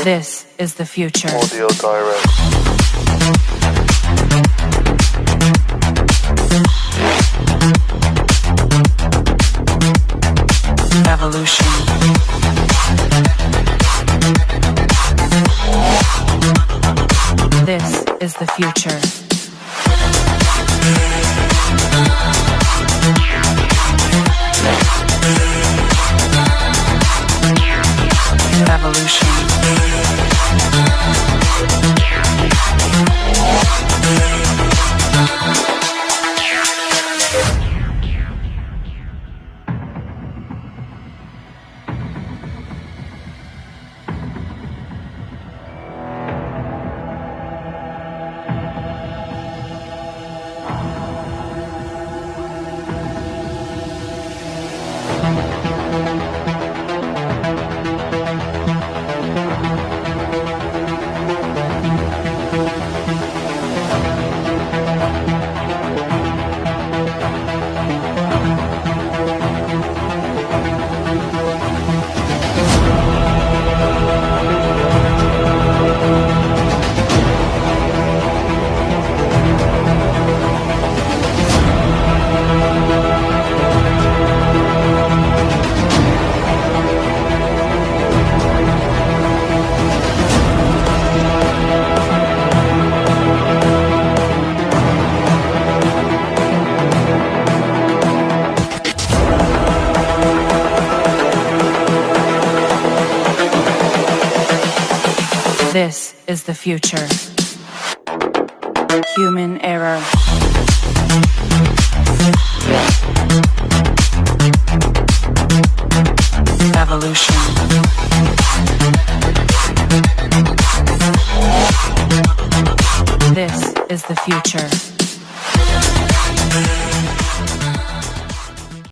This is the future. Audio direct. Evolution. This is the future. Evolution. This is the future. Human error. Evolution. This is the future.